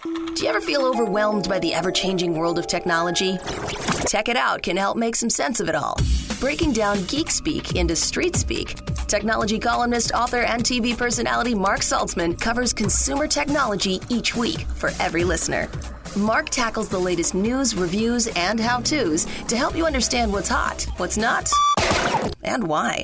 Do you ever feel overwhelmed by the ever-changing world of technology? Tech It Out can help make some sense of it all. Breaking down geek speak into street speak, technology columnist, author, and TV personality Mark Saltzman covers consumer technology each week for every listener. Mark tackles the latest news, reviews, and how-tos to help you understand what's hot, what's not, and why.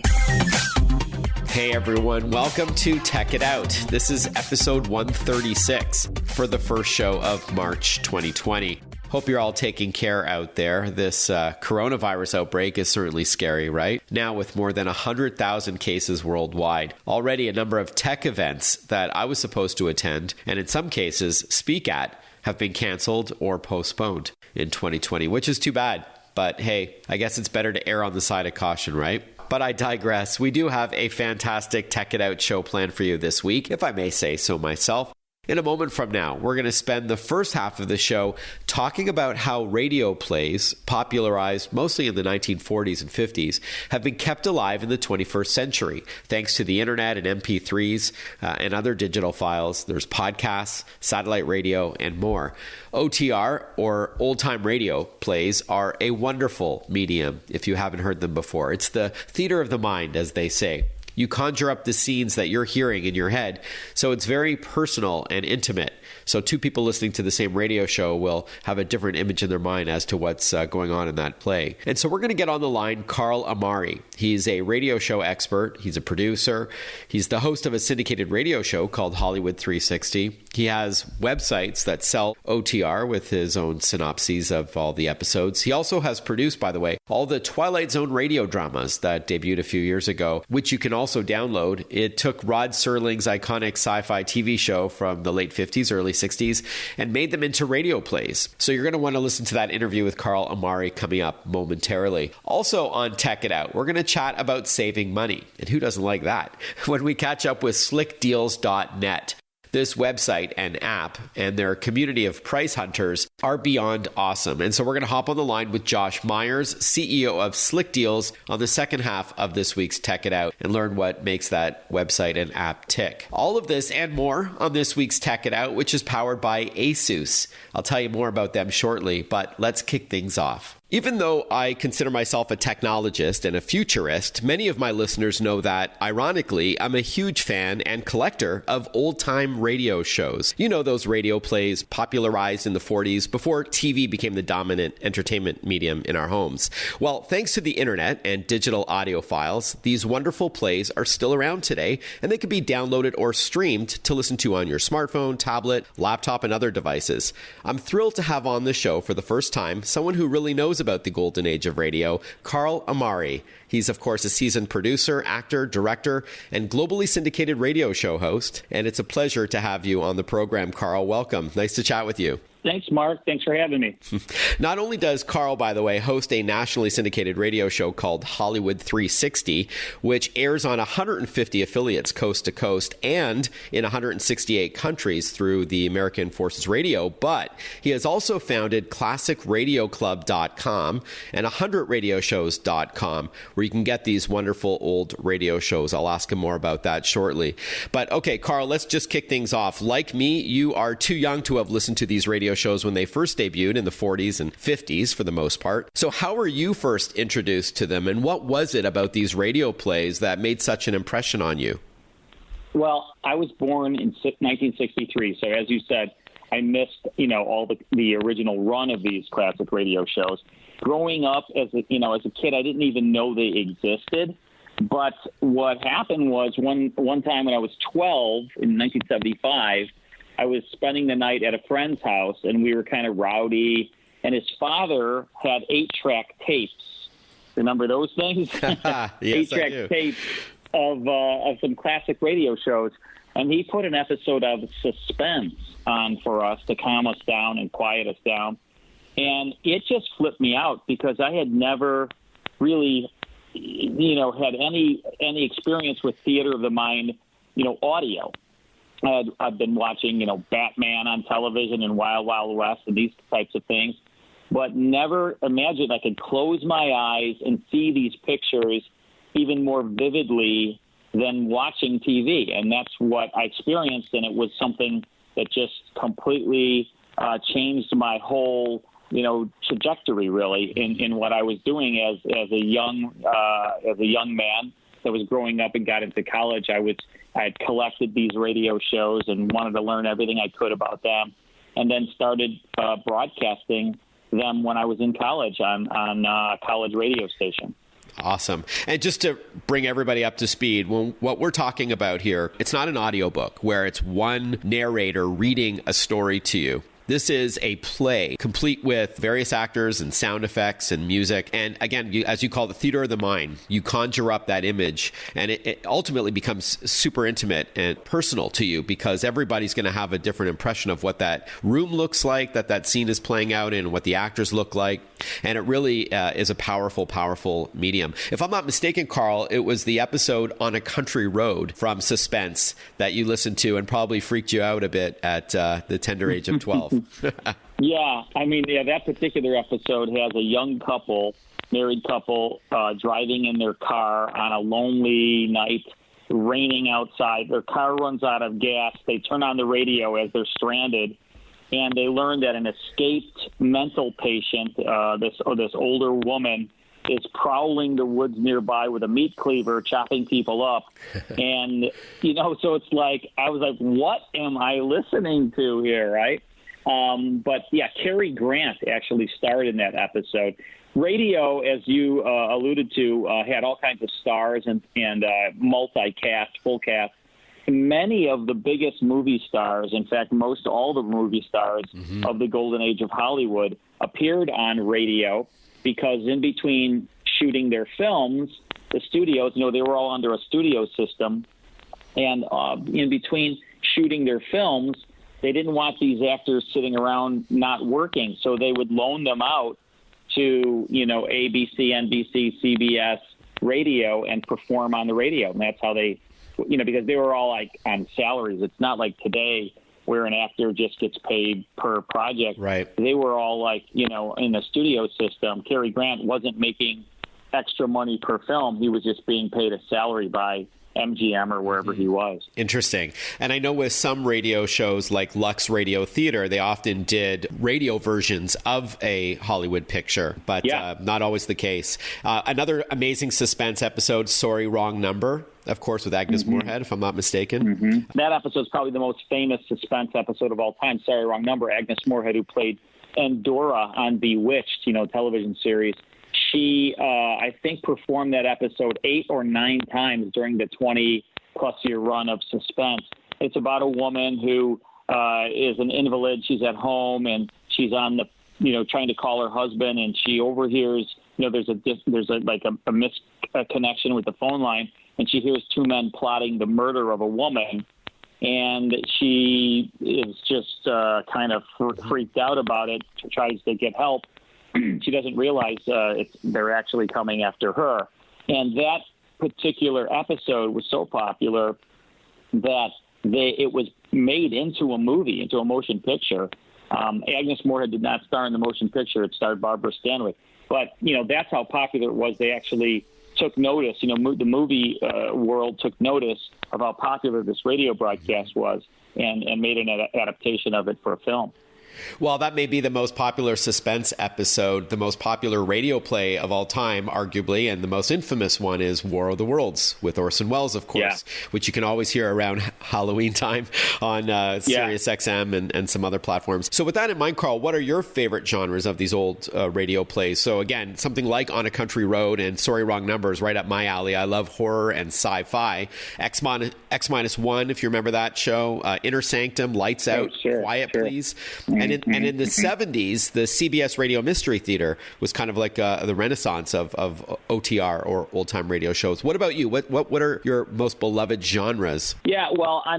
Hey everyone, welcome to Tech It Out. This is episode 136 for the first show of March 2020. Hope you're all taking care out there. This coronavirus outbreak is certainly scary, right? Now with more than 100,000 cases worldwide. Already a number of tech events that I was supposed to attend, and in some cases speak at, have been canceled or postponed in 2020, which is too bad. But hey, I guess it's better to err on the side of caution, right? But I digress. We do have a fantastic Tech It Out show planned for you this week, if I may say so myself. In a moment from now, we're going to spend the first half of the show talking about how radio plays, popularized mostly in the 1940s and 50s, have been kept alive in the 21st century, thanks to the internet and MP3s and other digital files. There's podcasts, satellite radio, and more. OTR, or old-time radio plays, are a wonderful medium if you haven't heard them before. It's the theater of the mind, as they say. You conjure up the scenes that you're hearing in your head, so it's very personal and intimate. So two people listening to the same radio show will have a different image in their mind as to what's going on in that play. And so we're going to get on the line Carl Amari. He's a radio show expert. He's a producer. He's the host of a syndicated radio show called Hollywood 360. He has websites that sell OTR with his own synopses of all the episodes. He also has produced, by the way, all the Twilight Zone radio dramas that debuted a few years ago, which you can also download. It took Rod Serling's iconic sci-fi TV show from the late 50s, early 60s, and made them into radio plays. So you're going to want to listen to that interview with Carl Amari coming up momentarily. Also on Tech It Out, we're going to chat about saving money. And who doesn't like that? When we catch up with slickdeals.net. This website and app and their community of price hunters are beyond awesome. And so we're going to hop on the line with Josh Myers, CEO of Slick Deals, on the second half of this week's Tech It Out and learn what makes that website and app tick. All of this and more on this week's Tech It Out, which is powered by ASUS. I'll tell you more about them shortly, but let's kick things off. Even though I consider myself a technologist and a futurist, many of my listeners know that, ironically, I'm a huge fan and collector of old-time radio shows. You know, those radio plays popularized in the 40s before TV became the dominant entertainment medium in our homes. Well, thanks to the internet and digital audio files, these wonderful plays are still around today, and they can be downloaded or streamed to listen to on your smartphone, tablet, laptop, and other devices. I'm thrilled to have on the show for the first time someone who really knows about the golden age of radio, Carl Amari. He's, of course, a seasoned producer, actor, director, and globally syndicated radio show host. And it's a pleasure to have you on the program, Carl. Welcome. Nice to chat with you. Thanks, Mark. Thanks for having me. Not only does Carl, by the way, host a nationally syndicated radio show called Hollywood 360, which airs on 150 affiliates coast to coast and in 168 countries through the American Forces Radio, but he has also founded ClassicRadioClub.com and 100radioshows.com, where you can get these wonderful old radio shows. I'll ask him more about that shortly. But okay, Carl, let's just kick things off. Like me, you are too young to have listened to these radio shows when they first debuted in the 40s and 50s for the most part. So how were you first introduced to them, and what was it about these radio plays that made such an impression on you? Well, I was born in 1963, so as you said, I missed, all the original run of these classic radio shows. Growing up as a kid, I didn't even know they existed. But what happened was one time when I was 12 in 1975, I was spending the night at a friend's house, and we were kind of rowdy, and his father had 8-track tapes. Remember those things? Yes, 8-track tapes of some classic radio shows, and he put an episode of Suspense on for us to calm us down and quiet us down, and it just flipped me out because I had never really, had any experience with theater of the mind, audio. I've been watching, Batman on television and Wild Wild West and these types of things, but never imagined I could close my eyes and see these pictures even more vividly than watching TV. And that's what I experienced, and it was something that just completely changed my whole, trajectory really in what I was doing as a young man that was growing up and got into college. I had collected these radio shows and wanted to learn everything I could about them, and then started broadcasting them when I was in college on a college radio station. Awesome. And just to bring everybody up to speed, what we're talking about here, it's not an audiobook where it's one narrator reading a story to you. This is a play complete with various actors and sound effects and music. And again, as you call it, the theater of the mind, you conjure up that image, and it ultimately becomes super intimate and personal to you because everybody's going to have a different impression of what that room looks like, that scene is playing out in, what the actors look like. And it really is a powerful, powerful medium. If I'm not mistaken, Carl, it was the episode On a Country Road from Suspense that you listened to and probably freaked you out a bit at the tender age of 12. Yeah, that particular episode has a young married couple, driving in their car on a lonely night, raining outside. Their car runs out of gas. They turn on the radio as they're stranded, and they learn that an escaped mental patient, this older woman, is prowling the woods nearby with a meat cleaver, chopping people up. And, so it's like, I was like, what am I listening to here, right? But yeah, Cary Grant actually starred in that episode. Radio, as you alluded to, had all kinds of stars and multi-cast, full cast. Many of the biggest movie stars, in fact, most all the movie stars of the golden age of Hollywood, appeared on radio because in between shooting their films, the studios, they were all under a studio system, and in between shooting their films, they didn't want these actors sitting around not working, so they would loan them out to, ABC, NBC, CBS radio and perform on the radio. And that's how they, because they were all like on salaries. It's not like today where an actor just gets paid per project. Right. They were all like, in the studio system. Cary Grant wasn't making extra money per film. He was just being paid a salary by MGM or wherever he was. Interesting. And I know with some radio shows like Lux Radio Theater, they often did radio versions of a Hollywood picture, but not always the case. Another amazing Suspense episode, Sorry, Wrong Number, of course, with Agnes Moorehead, if I'm not mistaken. That episode is probably the most famous Suspense episode of all time, Sorry, Wrong Number. Agnes Moorehead, who played Endora on Bewitched, television series. She, I think, performed that episode 8 or 9 times during the 20-plus year run of Suspense. It's about a woman who is an invalid. She's at home, and she's on the, trying to call her husband, and she overhears, there's a misconnection with the phone line, and she hears 2 men plotting the murder of a woman, and she is just kind of freaked out about it, tries to get help. She doesn't realize they're actually coming after her. And that particular episode was so popular that it was made into a movie, into a motion picture. Agnes Moorehead did not star in the motion picture. It starred Barbara Stanwyck. But, that's how popular it was. They actually took notice. The movie world took notice of how popular this radio broadcast was and made an adaptation of it for a film. Well, that may be the most popular Suspense episode, the most popular radio play of all time, arguably, and the most infamous one is War of the Worlds with Orson Welles, of course, which you can always hear around Halloween time on Sirius XM and some other platforms. So with that in mind, Carl, what are your favorite genres of these old radio plays? So again, something like On a Country Road and Sorry, Wrong Number is right up my alley. I love horror and sci-fi. X-1, if you remember that show, Inner Sanctum, Lights Out, Quiet Please. And in the 70s, the CBS Radio Mystery Theater was kind of like the renaissance of OTR or old-time radio shows. What about you? What are your most beloved genres? Yeah, well, I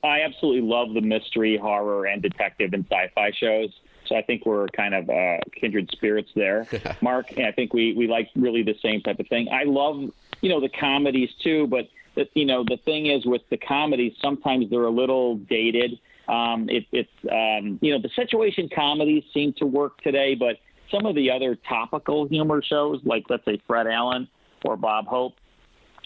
absolutely love the mystery, horror, and detective and sci-fi shows. So I think we're kind of kindred spirits there, Mark. And I think we like really the same type of thing. I love, the comedies too, but the thing is with the comedies, sometimes they're a little dated. The situation comedies seem to work today, but some of the other topical humor shows, like let's say Fred Allen or Bob Hope,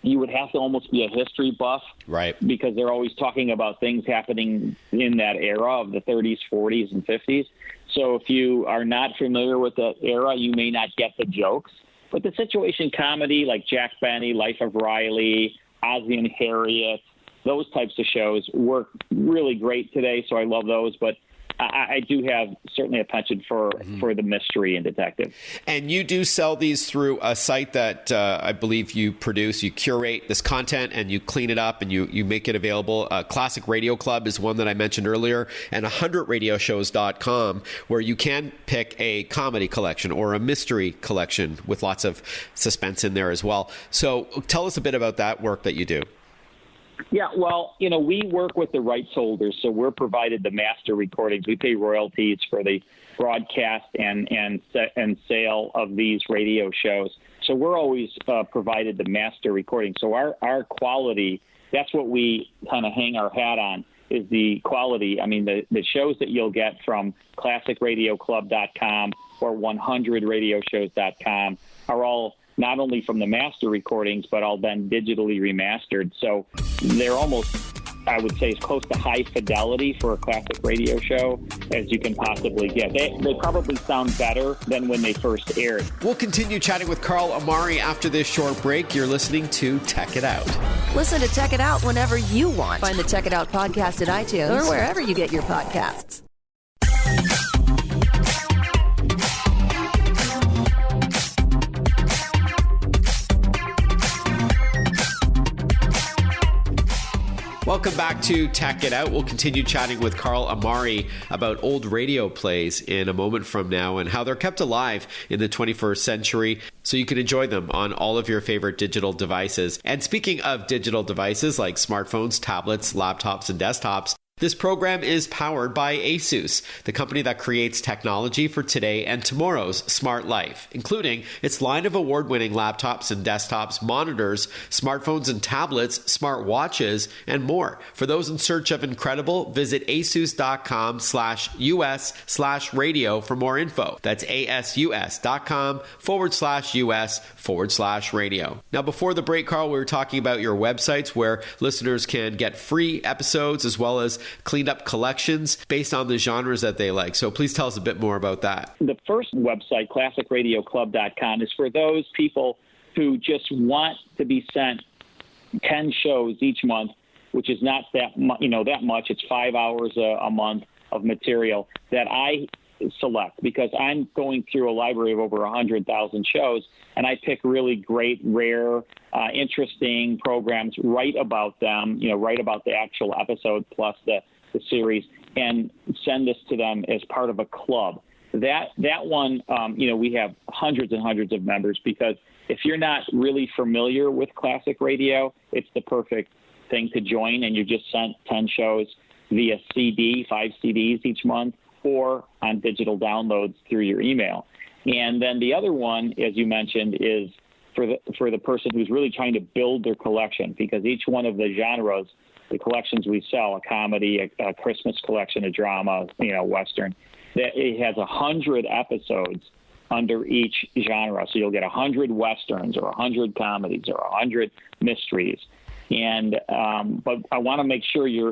you would have to almost be a history buff, right? Because they're always talking about things happening in that era of the 30s, 40s, and 50s. So if you are not familiar with that era, you may not get the jokes. But the situation comedy like Jack Benny, Life of Riley, Ozzie and Harriet, those types of shows work really great today. So I love those. But I do have certainly a penchant for the mystery and detective. And you do sell these through a site that I believe you produce. You curate this content and you clean it up and you make it available. Classic Radio Club is one that I mentioned earlier, and 100radioshows.com, where you can pick a comedy collection or a mystery collection with lots of suspense in there as well. So tell us a bit about that work that you do. Yeah, well, we work with the rights holders, so we're provided the master recordings. We pay royalties for the broadcast and sale of these radio shows. So we're always provided the master recording. So our quality, that's what we kind of hang our hat on, is the quality. I mean, the shows that you'll get from classicradioclub.com or 100radioshows.com are all not only from the master recordings, but all then digitally remastered. So they're almost, I would say, as close to high fidelity for a classic radio show as you can possibly get. They probably sound better than when they first aired. We'll continue chatting with Carl Amari after this short break. You're listening to Tech It Out. Listen to Tech It Out whenever you want. Find the Tech It Out podcast at iTunes or wherever you get your podcasts. Welcome back to Tech It Out. We'll continue chatting with Carl Amari about old radio plays in a moment from now and how they're kept alive in the 21st century so you can enjoy them on all of your favorite digital devices. And speaking of digital devices like smartphones, tablets, laptops, and desktops, this program is powered by ASUS, the company that creates technology for today and tomorrow's smart life, including its line of award-winning laptops and desktops, monitors, smartphones and tablets, smart watches, and more. For those in search of incredible, visit asus.com/US/radio for more info. That's asus.com/US/radio. Now, before the break, Carl, we were talking about your websites where listeners can get free episodes as well as cleaned up collections based on the genres that they like. So please tell us a bit more about that. The first website, classicradioclub.com, is for those people who just want to be sent 10 shows each month, which is not that much. It's 5 hours a month of material that I select because I'm going through a library of over 100,000 shows, and I pick really great, rare, interesting programs, write about them, write about the actual episode plus the series, and send this to them as part of a club. That one, we have hundreds and hundreds of members because if you're not really familiar with classic radio, it's the perfect thing to join, and you just sent 10 shows via CD, 5 CDs each month, or on digital downloads through your email. And then the other one, as you mentioned, is for the person who's really trying to build their collection, because each one of the genres, the collections we sell, a comedy, a Christmas collection, a drama, Western, that it has 100 episodes under each genre. So you'll get 100 Westerns or 100 comedies or 100 mysteries. And but I want to make sure your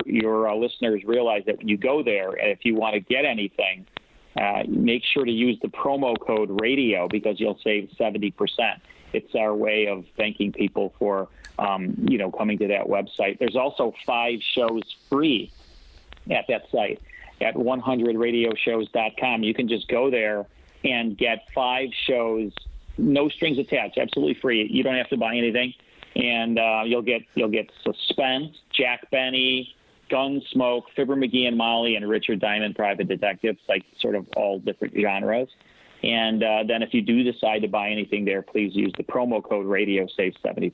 listeners realize that when you go there, and if you want to get anything, make sure to use the promo code radio because you'll save 70%. It's our way of thanking people for coming to that website. There's also 5 shows free at that site at 100radioshows.com. You can just go there and get 5 shows, no strings attached, absolutely free. You don't have to buy anything. And you'll get Suspense, Jack Benny, Gunsmoke, Fibber McGee and Molly, and Richard Diamond, Private Detectives, like sort of all different genres. And then if you do decide to buy anything there, please use the promo code radio, save 70%.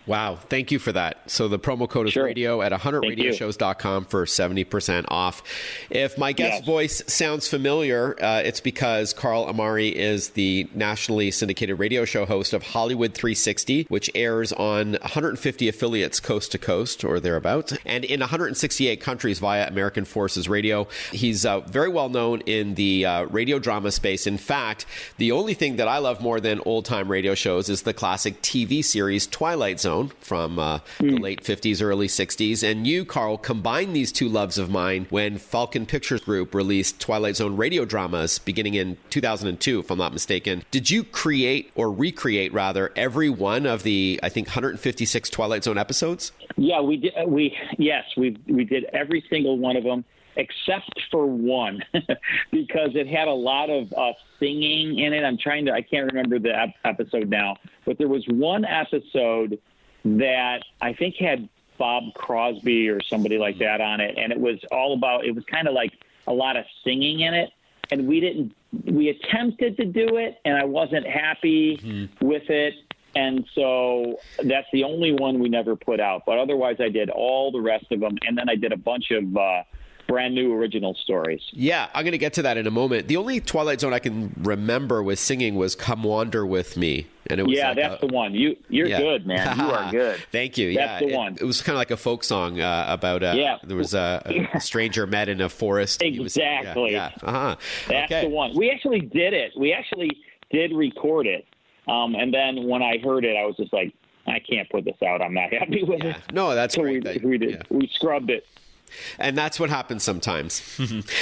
Wow. Thank you for that. So the promo code is radio at 100radioshows.com for 70% off. If my guest voice sounds familiar, it's because Carl Amari is the nationally syndicated radio show host of Hollywood 360, which airs on 150 affiliates coast to coast or thereabouts, and in 168 countries via American Forces Radio. He's very well known in the radio drama space. In fact, the only thing that I love more than old-time radio shows is the classic TV series Twilight Zone from the late 50s, early 60s. And you, Carl, combined these two loves of mine when Falcon Pictures Group released Twilight Zone radio dramas beginning in 2002, if I'm not mistaken. Did you create or recreate, rather, every one of the, I think, 156 Twilight Zone episodes? Yeah, we did. We did every single one of them, except for one, because it had a lot of singing in it. I can't remember the episode now, but there was one episode that I think had Bob Crosby or somebody like that on it. And it was kind of like a lot of singing in it. And we attempted to do it, and I wasn't happy with it. And so that's the only one we never put out. But otherwise, I did all the rest of them. And then I did a bunch of brand new original stories. Yeah, I'm going to get to that in a moment. The only Twilight Zone I can remember with singing was Come Wander With Me. And it was that's the one. You're good, man. You are good. Thank you. That's the one. It was kind of like a folk song about there was a stranger met in a forest. Exactly. That's the one. We actually did it. We actually did record it. And then when I heard it, I was just like, I can't put this out. I'm not happy with it. No, that's so great. We did. Yeah. We scrubbed it. And that's what happens sometimes.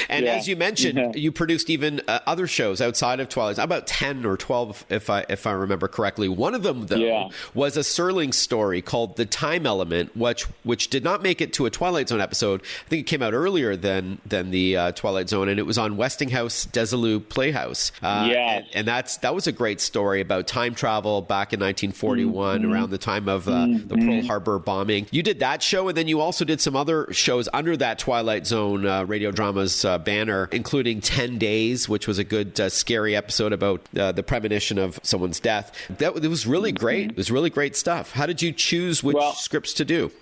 And as you mentioned, you produced even other shows outside of Twilight, about 10 or 12, if I remember correctly. One of them, though, was a Serling story called The Time Element, which did not make it to a Twilight Zone episode. I think it came out earlier than the Twilight Zone, and it was on Westinghouse Desilu Playhouse. And that was a great story about time travel back in 1941, around the time of the Pearl Harbor bombing. You did that show, and then you also did some other shows under that Twilight Zone radio dramas banner, including 10 Days, which was a good scary episode about the premonition of someone's death. It was really great. It was really great stuff. How did you choose which scripts to do?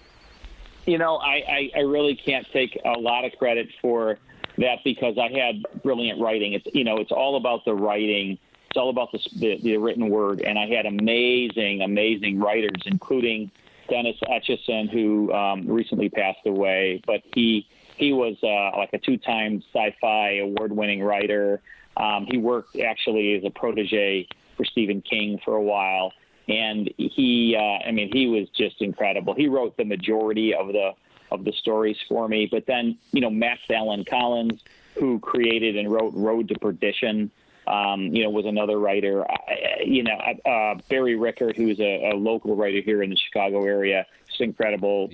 I really can't take a lot of credit for that because I had brilliant writing. It's all about the writing. It's all about the written word. And I had amazing writers, including Dennis Etchison, who recently passed away, but he was like a 2-time sci-fi award-winning writer. He worked actually as a protege for Stephen King for a while, and he was just incredible. He wrote the majority of the stories for me. But then, Max Allan Collins, who created and wrote Road to Perdition, was another writer. Barry Rickert, who's a local writer here in the Chicago area, just incredible,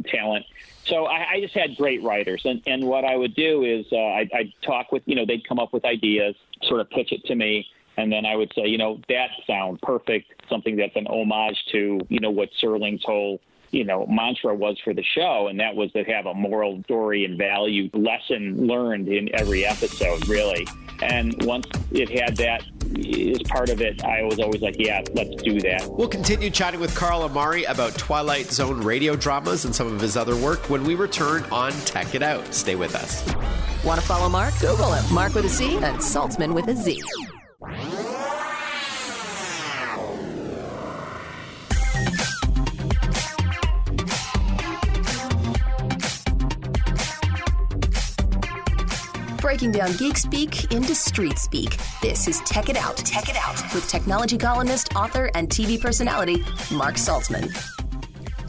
talent. So I just had great writers. And what I would do is I'd talk with, they'd come up with ideas, sort of pitch it to me. And then I would say, that sounds perfect, something that's an homage to, what Serling's whole mantra was for the show, and that was to have a moral story and value lesson learned in every episode, really. And once it had that as part of it, I was always like, yeah, let's do that. We'll continue chatting with Carl Amari about Twilight Zone radio dramas and some of his other work when we return on Tech It Out. Stay with us. Want to follow Mark? Google him. Mark with a C and Saltzman with a Z. Breaking down geek speak into street speak. This is Tech It Out. Tech It Out with technology columnist, author, and TV personality Mark Saltzman.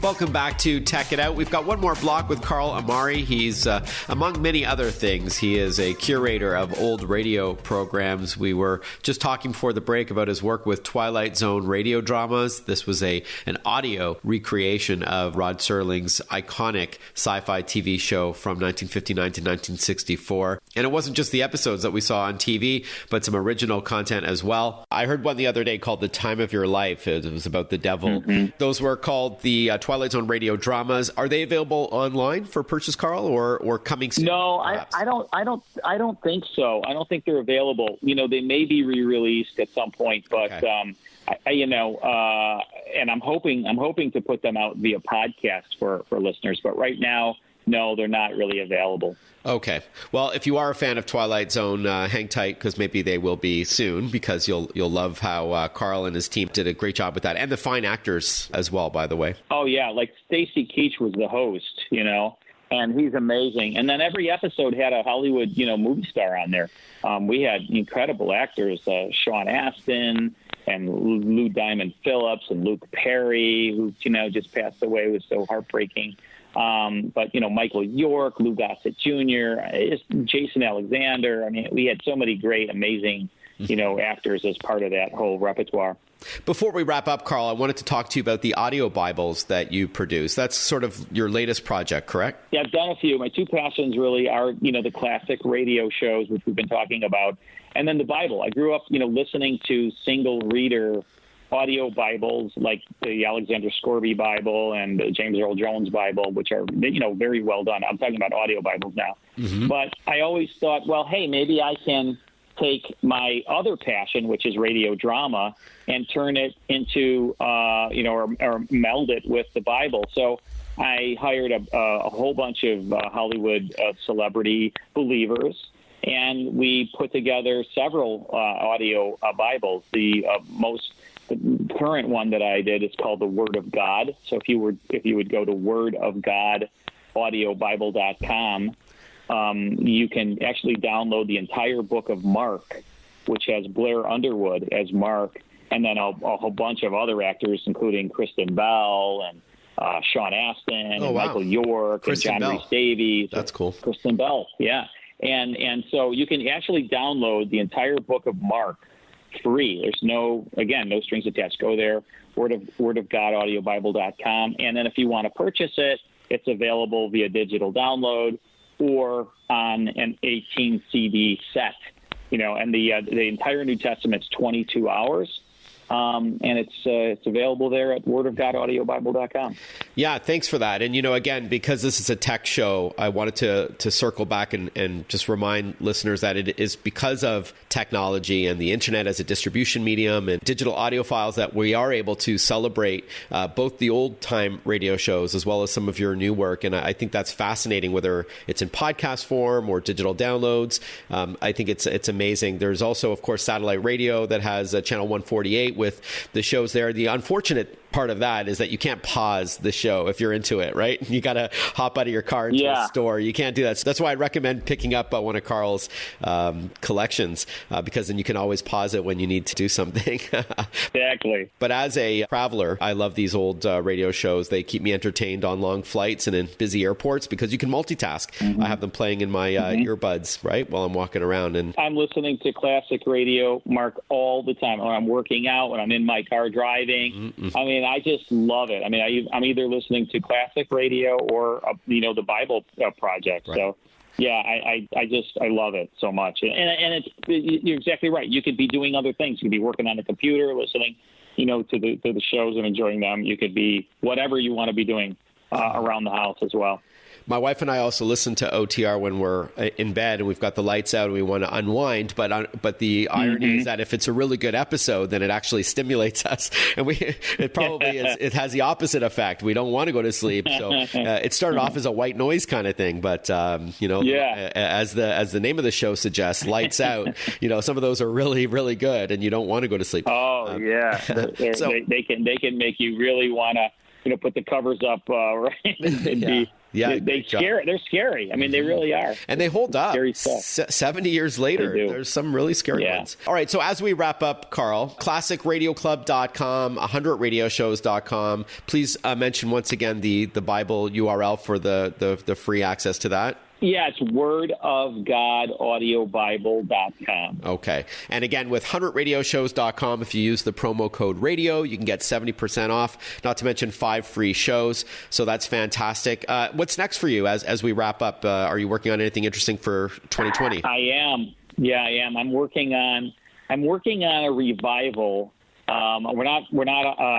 Welcome back to Tech It Out. We've got one more block with Carl Amari. He's, among many other things, he is a curator of old radio programs. We were just talking before the break about his work with Twilight Zone radio dramas. This was an audio recreation of Rod Serling's iconic sci-fi TV show from 1959 to 1964. And it wasn't just the episodes that we saw on TV, but some original content as well. I heard one the other day called The Time of Your Life. It was about the devil. Those were called the Twilight Zone radio dramas. Are they available online for purchase, Carl, or coming soon? No, I don't think so. I don't think they're available. They may be re-released at some point, but Okay. And I'm hoping to put them out via podcast for listeners. But right now, no, they're not really available. Okay. Well, if you are a fan of Twilight Zone, hang tight, because maybe they will be soon, because you'll love how Carl and his team did a great job with that, and the fine actors as well, by the way. Oh yeah, like Stacy Keach was the host, and he's amazing. And then every episode had a Hollywood, movie star on there. We had incredible actors, Sean Astin and Lou Diamond Phillips and Luke Perry, who just passed away. It was so heartbreaking. But Michael York, Lou Gossett Jr., Jason Alexander. I mean, we had so many great, amazing, actors as part of that whole repertoire. Before we wrap up, Carl, I wanted to talk to you about the audio Bibles that you produce. That's sort of your latest project, correct? Yeah, I've done a few. My two passions really are, the classic radio shows, which we've been talking about, and then the Bible. I grew up, listening to single reader audio Bibles like the Alexander Scourby Bible and the James Earl Jones Bible, which are, very well done. I'm talking about audio Bibles now. Mm-hmm. But I always thought, well, hey, maybe I can take my other passion, which is radio drama, and turn it into, or meld it with the Bible. So I hired a whole bunch of Hollywood celebrity believers, and we put together several audio Bibles. The current one that I did is called the Word of God. So if you would go to wordofgodaudiobible.com, you can actually download the entire book of Mark, which has Blair Underwood as Mark, and then a whole bunch of other actors, including Kristen Bell and Sean Astin and Michael York Kristen and John Bell. Rhys Davies. That's cool. Kristen Bell, yeah. And so you can actually download the entire book of Mark free. There's no strings attached. Go there, wordofgodaudiobible.com. And then if you want to purchase it, it's available via digital download or on an 18 CD set. And the entire New Testament's 22 hours. And it's available there at wordofgodaudiobible.com. Yeah, thanks for that. And, again, because this is a tech show, I wanted to circle back and just remind listeners that it is because of technology and the internet as a distribution medium and digital audio files that we are able to celebrate both the old-time radio shows as well as some of your new work. And I think that's fascinating, whether it's in podcast form or digital downloads. I think it's amazing. There's also, of course, satellite radio that has channel 148 with the shows there. The unfortunate part of that is that you can't pause the show if you're into it, right? You got to hop out of your car into a store. You can't do that. So that's why I recommend picking up one of Carl's collections, because then you can always pause it when you need to do something. Exactly. But as a traveler, I love these old radio shows. They keep me entertained on long flights and in busy airports because you can multitask. Mm-hmm. I have them playing in my earbuds, right, while I'm walking around. And I'm listening to classic radio, Mark, all the time. When I'm working out, when I'm in my car driving. Mm-hmm. I mean, I just love it. I mean, I'm either listening to classic radio or, the Bible Project. Right. So, yeah, I love it so much. And you're exactly right. You could be doing other things. You could be working on the computer, listening, to the shows and enjoying them. You could be whatever you want to be doing around the house as well. My wife and I also listen to OTR when we're in bed and we've got the lights out and we want to unwind. But the irony is that if it's a really good episode, then it actually stimulates us, and it probably it has the opposite effect. We don't want to go to sleep. So it started off as a white noise kind of thing, but as the name of the show suggests, lights out. Some of those are really, really good, and you don't want to go to sleep. Oh yeah, so, they can make you really want to put the covers up right. Yeah, they're scary. I mean, they really are. And they hold up 70 years later. There's some really scary ones. All right, so as we wrap up, Carl, classicradioclub.com, 100radioshows.com. Please mention once again the Bible URL for the free access to that. Yeah, it's wordofgodaudiobible.com. Okay. And again, with 100radioshows.com, if you use the promo code radio, you can get 70% off, not to mention 5 free shows. So that's fantastic. What's next for you as we wrap up? Are you working on anything interesting for 2020? I am. Yeah, I am. I'm working on a revival. We're not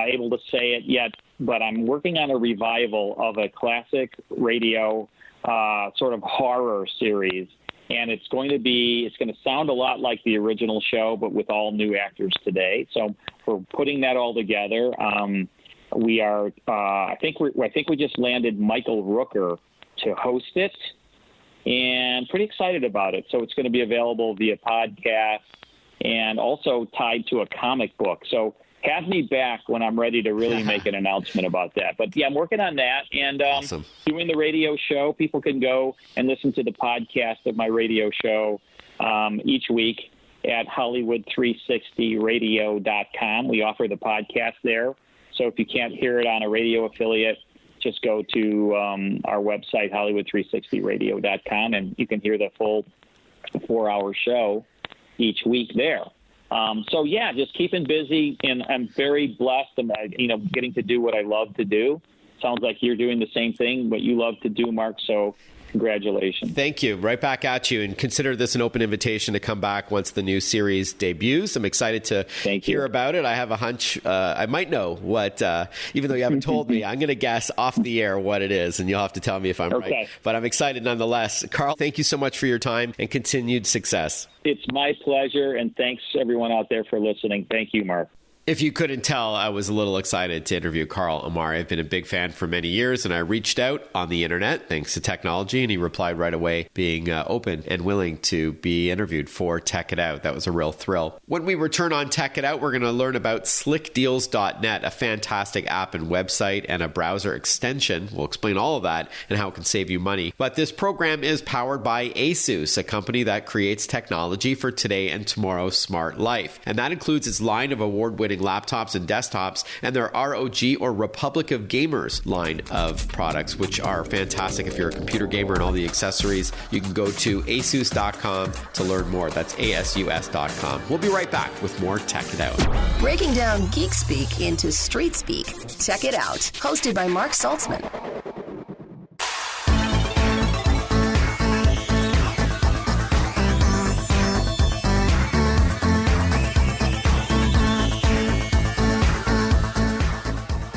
able to say it yet but I'm working on a revival of a classic radio sort of horror series. And it's going to sound a lot like the original show, but with all new actors today. So we're putting that all together. We are, I think we just landed Michael Rooker to host it, and pretty excited about it. So it's going to be available via podcast and also tied to a comic book. So have me back when I'm ready to really make an announcement about that. But yeah, I'm working on that and awesome. Doing the radio show. People can go and listen to the podcast of my radio show each week at Hollywood360radio.com. We offer the podcast there. So if you can't hear it on a radio affiliate, just go to our website, Hollywood360radio.com, and you can hear the full 4-hour show each week there. So yeah, just keeping busy, and I'm very blessed. I'm, getting to do what I love to do. Sounds like you're doing the same thing, what you love to do, Mark. So congratulations. Thank you. Right back at you. And consider this an open invitation to come back once the new series debuts. I'm excited to hear about it. I have a hunch I might know what, even though you haven't told me, I'm going to guess off the air what it is, and you'll have to tell me if I'm right. But I'm excited nonetheless. Carl, thank you so much for your time and continued success. It's my pleasure, and thanks everyone out there for listening. Thank you, Mark. If you couldn't tell, I was a little excited to interview Carl Amari. I've been a big fan for many years, and I reached out on the internet thanks to technology, and he replied right away, being open and willing to be interviewed for Tech It Out. That was a real thrill. When we return on Tech It Out, we're going to learn about slickdeals.net, a fantastic app and website and a browser extension. We'll explain all of that and how it can save you money. But this program is powered by Asus, a company that creates technology for today and tomorrow's smart life. And that includes its line of award-winning laptops and desktops, and their ROG or Republic of Gamers line of products, which are fantastic. If you're a computer gamer and all the accessories, you can go to asus.com to learn more. That's asus.com. We'll be right back with more Tech It Out. Breaking down geek speak into street speak. Tech It Out, hosted by Mark Saltzman.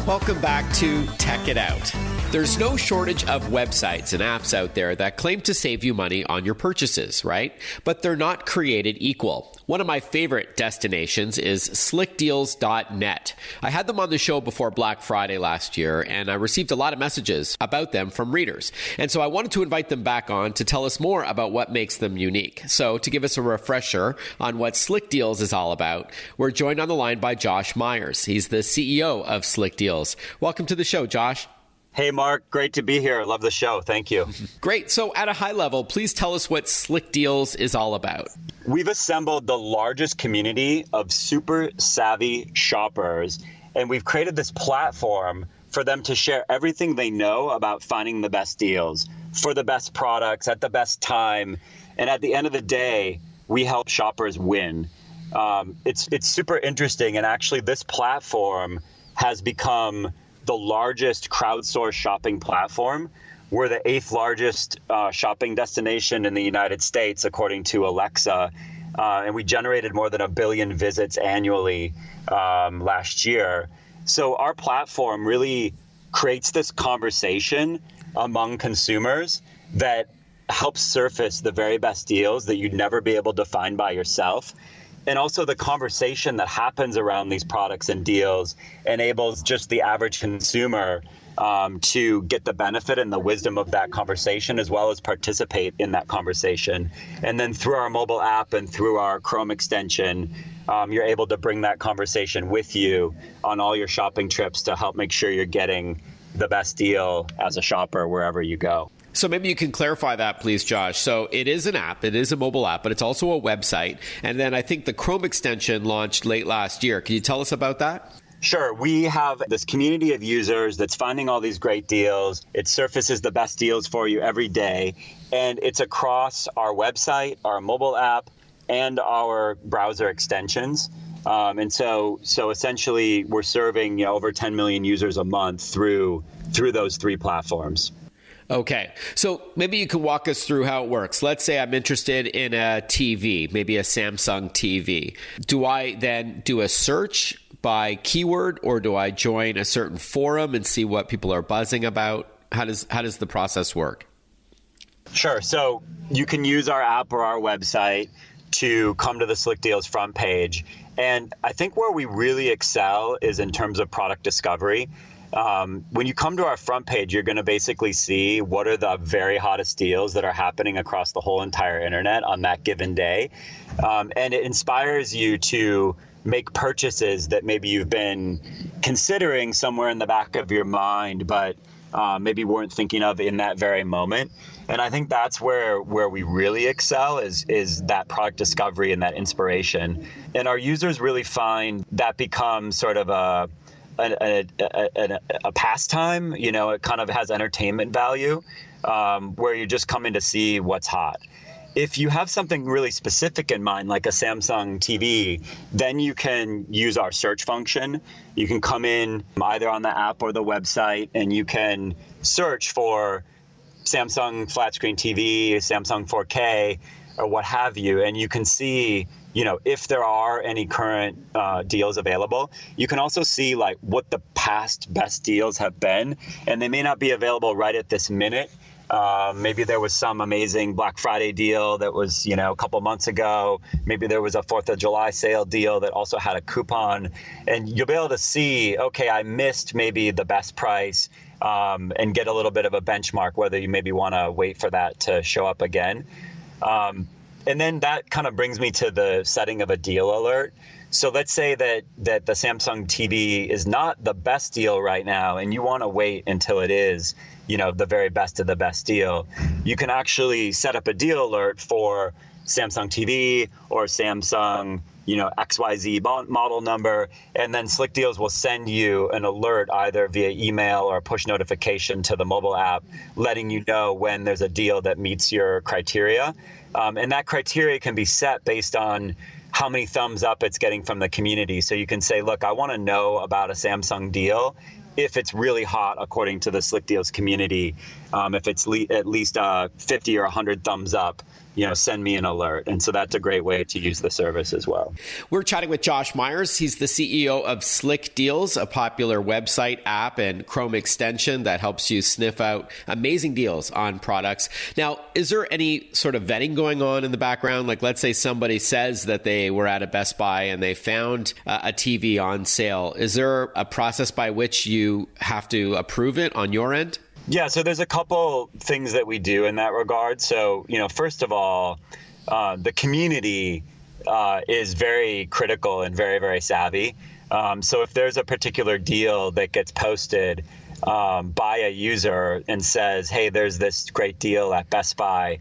Welcome back to Tech It Out. There's no shortage of websites and apps out there that claim to save you money on your purchases, right? But they're not created equal. One of my favorite destinations is slickdeals.net. I had them on the show before Black Friday last year, and I received a lot of messages about them from readers. And so I wanted to invite them back on to tell us more about what makes them unique. So to give us a refresher on what Slick Deals is all about, we're joined on the line by Josh Myers. He's the CEO of Slick Deals. Welcome to the show, Josh. Hey, Mark. Great to be here. Love the show. Thank you. Great. So at a high level, please tell us what Slick Deals is all about. We've assembled the largest community of super savvy shoppers, and we've created this platform for them to share everything they know about finding the best deals for the best products at the best time. And at the end of the day, we help shoppers win. It's super interesting. And actually, this platform has become the largest crowdsourced shopping platform. We're the 8th largest shopping destination in the United States, according to Alexa. And we generated more than 1 billion visits annually last year. So our platform really creates this conversation among consumers that helps surface the very best deals that you'd never be able to find by yourself. And also the conversation that happens around these products and deals enables just the average consumer to get the benefit and the wisdom of that conversation, as well as participate in that conversation. And then through our mobile app and through our Chrome extension, you're able to bring that conversation with you on all your shopping trips to help make sure you're getting the best deal as a shopper wherever you go. So maybe you can clarify that, please, Josh. So it is an app. It is a mobile app, but it's also a website. And then I think the Chrome extension launched late last year. Can you tell us about that? Sure. We have this community of users that's finding all these great deals. It surfaces the best deals for you every day. And it's across our website, our mobile app, and our browser extensions. And so essentially, we're serving over 10 million users a month through those 3 platforms. Okay. So maybe you can walk us through how it works. Let's say I'm interested in a TV, maybe a Samsung TV. Do I then do a search by keyword, or do I join a certain forum and see what people are buzzing about? How does the process work? Sure. So you can use our app or our website to come to the Slick Deals front page. And I think where we really excel is in terms of product discovery. When you come to our front page, you're going to basically see what are the very hottest deals that are happening across the whole entire internet on that given day. And it inspires you to make purchases that maybe you've been considering somewhere in the back of your mind, but maybe weren't thinking of in that very moment. And I think that's where we really excel is that product discovery and that inspiration. And our users really find that becomes sort of a pastime. You know, it kind of has entertainment value, where you're just coming to see what's hot. If you have something really specific in mind, like a Samsung TV, then you can use our search function. You can come in either on the app or the website, and you can search for Samsung flat screen TV, Samsung 4K, or what have you, and you can see, you know, if there are any current deals available. You can also see like what the past best deals have been, and they may not be available right at this minute. Maybe there was some amazing Black Friday deal that was, you know, a couple months ago. Maybe there was a 4th of July sale deal that also had a coupon, and you'll be able to see, okay, I missed maybe the best price, and get a little bit of a benchmark, whether you maybe want to wait for that to show up again. And then that kind of brings me to the setting of a deal alert. So let's say that the Samsung TV is not the best deal right now, and you want to wait until it is, you know, the very best of the best deal. You can actually set up a deal alert for Samsung TV or Samsung, you know, XYZ model number, and then Slick Deals will send you an alert either via email or push notification to the mobile app, letting you know when there's a deal that meets your criteria. And that criteria can be set based on how many thumbs up it's getting from the community. So you can say, look, I want to know about a Samsung deal if it's really hot according to the Slick Deals community. If it's at least 50 or 100 thumbs up, you know, send me an alert. And so that's a great way to use the service as well. We're chatting with Josh Myers. He's the CEO of Slick Deals, a popular website, app, and Chrome extension that helps you sniff out amazing deals on products. Now, is there any sort of vetting going on in the background? Like, let's say somebody says that they were at a Best Buy and they found a TV on sale. Is there a process by which you have to approve it on your end? Yeah, so there's a couple things that we do in that regard. So, you know, first of all, the community is very critical and very, very savvy. So if there's a particular deal that gets posted by a user and says, hey, there's this great deal at Best Buy,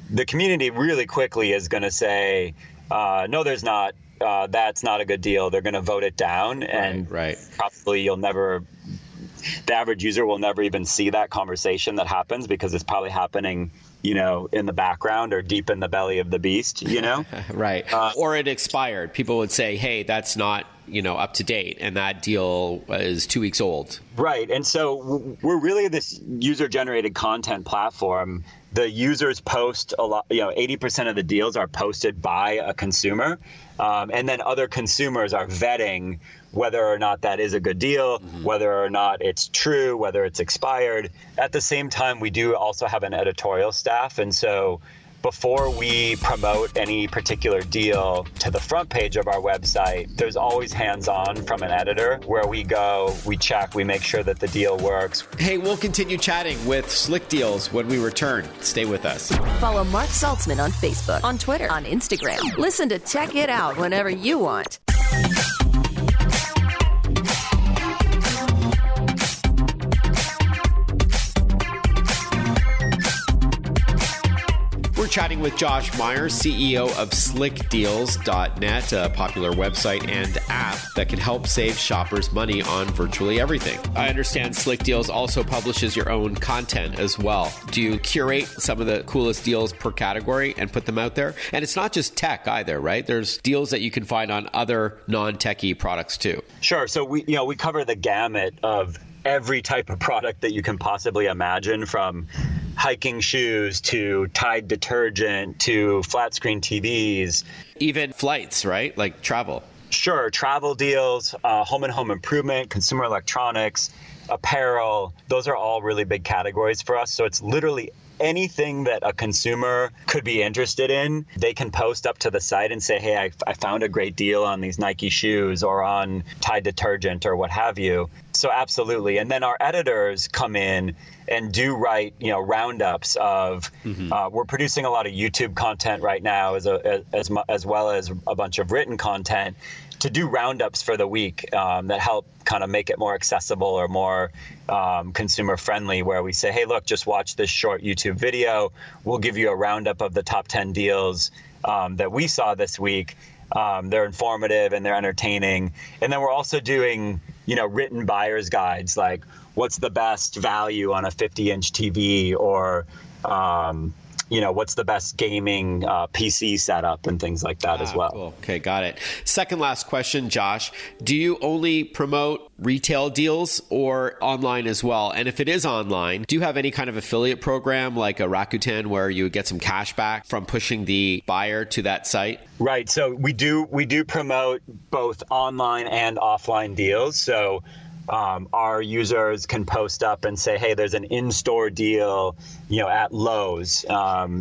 the community really quickly is going to say, no, there's not. That's not a good deal. They're going to vote it down. And probably the average user will never even see that conversation that happens because it's probably happening, you know, in the background or deep in the belly of the beast, you know? Right. Or it expired. People would say, hey, that's not, you know, up to date, and that deal is 2 weeks old. Right. And so we're really this user-generated content platform. The users post a lot, you know, 80% of the deals are posted by a consumer. And then other consumers are vetting whether or not that is a good deal, whether or not it's true, whether it's expired. At the same time, we do also have an editorial staff. And so before we promote any particular deal to the front page of our website, there's always hands-on from an editor where we go, we check, we make sure that the deal works. Hey, we'll continue chatting with Slick Deals when we return. Stay with us. Follow Mark Saltzman on Facebook, on Twitter, on Instagram. Listen to Check It Out whenever you want. We're chatting with Josh Myers, CEO of SlickDeals.net, a popular website and app that can help save shoppers money on virtually everything. I understand Slick Deals also publishes your own content as well. Do you curate some of the coolest deals per category and put them out there? And it's not just tech either, right? There's deals that you can find on other non-techie products too. Sure. So we cover the gamut of every type of product that you can possibly imagine, from hiking shoes to Tide detergent to flat screen TVs. Even flights, right? Like travel. Sure, travel deals, home and home improvement, consumer electronics, apparel, those are all really big categories for us. So it's literally anything that a consumer could be interested in. They can post up to the site and say, hey, I found a great deal on these Nike shoes or on Tide detergent or what have you. So absolutely. And then our editors come in and do write, roundups of, we're producing a lot of YouTube content right now as well as a bunch of written content to do roundups for the week that help kind of make it more accessible or more consumer friendly, where we say, hey, look, just watch this short YouTube video. We'll give you a roundup of the top 10 deals that we saw this week. They're informative and they're entertaining. And then we're also doing, written buyer's guides, like what's the best value on a 50-inch TV or, what's the best gaming PC setup and things like that as well. Cool. Okay, got it. Second last question, Josh. Do you only promote retail deals or online as well? And if it is online, do you have any kind of affiliate program like a Rakuten where you would get some cash back from pushing the buyer to that site? Right. So we do promote both online and offline deals. So our users can post up and say, hey, there's an in-store deal, at Lowe's.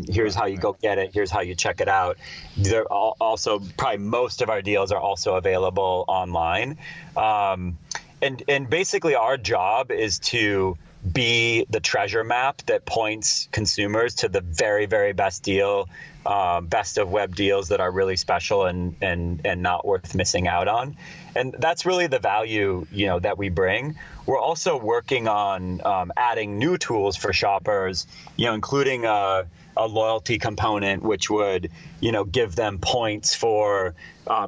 Here's how you go get it. Here's how you check it out. They're also, probably most of our deals are also available online. And basically our job is to be the treasure map that points consumers to the very, very best deal, best of web deals that are really special and not worth missing out on. And that's really the value, that we bring. We're also working on adding new tools for shoppers, including a loyalty component, which would, give them points for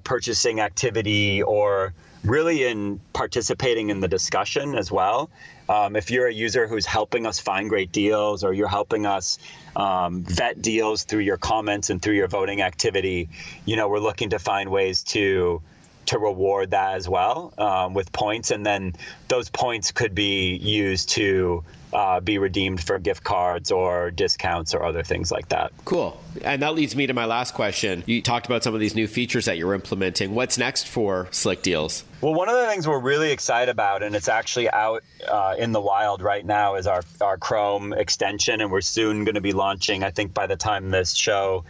purchasing activity or really in participating in the discussion as well. If you're a user who's helping us find great deals or you're helping us vet deals through your comments and through your voting activity, we're looking to find ways to reward that as well with points. And then those points could be used to be redeemed for gift cards or discounts or other things like that. Cool. And that leads me to my last question. You talked about some of these new features that you're implementing. What's next for Slick Deals? Well, one of the things we're really excited about, and it's actually out in the wild right now, is our Chrome extension. And we're soon going to be launching, I think by the time this show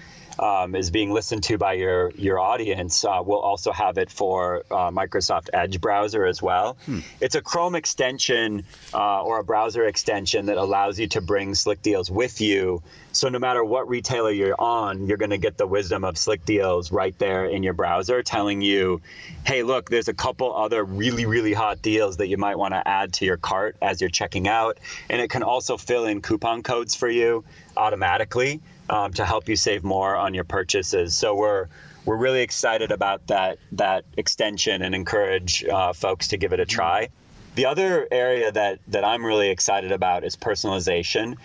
is being listened to by your audience, we'll also have it for Microsoft Edge browser as well. It's a Chrome extension or a browser extension that allows you to bring Slick Deals with you. So no matter what retailer you're on, you're going to get the wisdom of Slick Deals right there in your browser telling you, hey, look, there's a couple other really, really hot deals that you might want to add to your cart as you're checking out. And it can also fill in coupon codes for you automatically to help you save more on your purchases. So we're really excited about that extension and encourage folks to give it a try. The other area that I'm really excited about is personalization.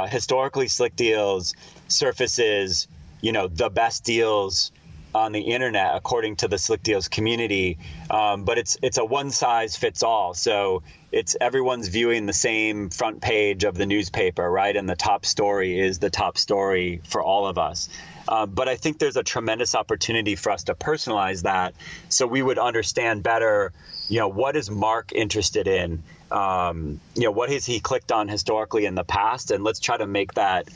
Historically, Slick Deals surfaces, the best deals on the internet according to the Slick Deals community, but it's a one size fits all. So it's everyone's viewing the same front page of the newspaper, right? And the top story is the top story for all of us. But I think there's a tremendous opportunity for us to personalize that so we would understand better, what is Mark interested in? What has he clicked on historically in the past? And let's try to make that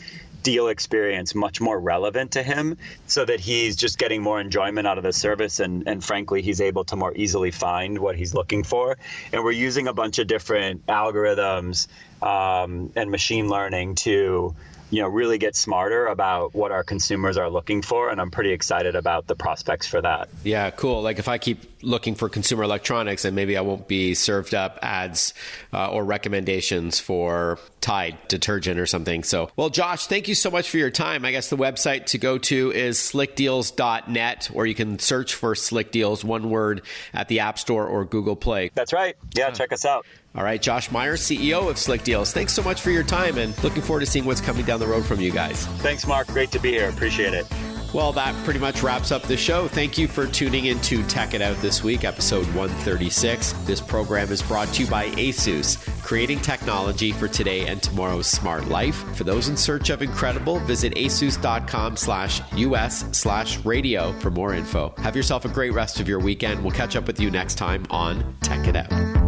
deal experience much more relevant to him so that he's just getting more enjoyment out of the service and frankly, he's able to more easily find what he's looking for. And we're using a bunch of different algorithms and machine learning to really get smarter about what our consumers are looking for. And I'm pretty excited about the prospects for that. Yeah, cool. Like if I keep looking for consumer electronics, and maybe I won't be served up ads or recommendations for Tide detergent or something. So, well, Josh, thank you so much for your time. I guess the website to go to is slickdeals.net, or you can search for Slick Deals, one word, at the App Store or Google Play. That's right. Yeah, check us out. All right, Josh Meyer, CEO of Slick Deals. Thanks so much for your time and looking forward to seeing what's coming down the road from you guys. Thanks, Mark. Great to be here. Appreciate it. Well, that pretty much wraps up the show. Thank you for tuning in to Tech It Out this week, episode 136. This program is brought to you by ASUS, creating technology for today and tomorrow's smart life. For those in search of incredible, visit asus.com/us/radio for more info. Have yourself a great rest of your weekend. We'll catch up with you next time on Tech It Out.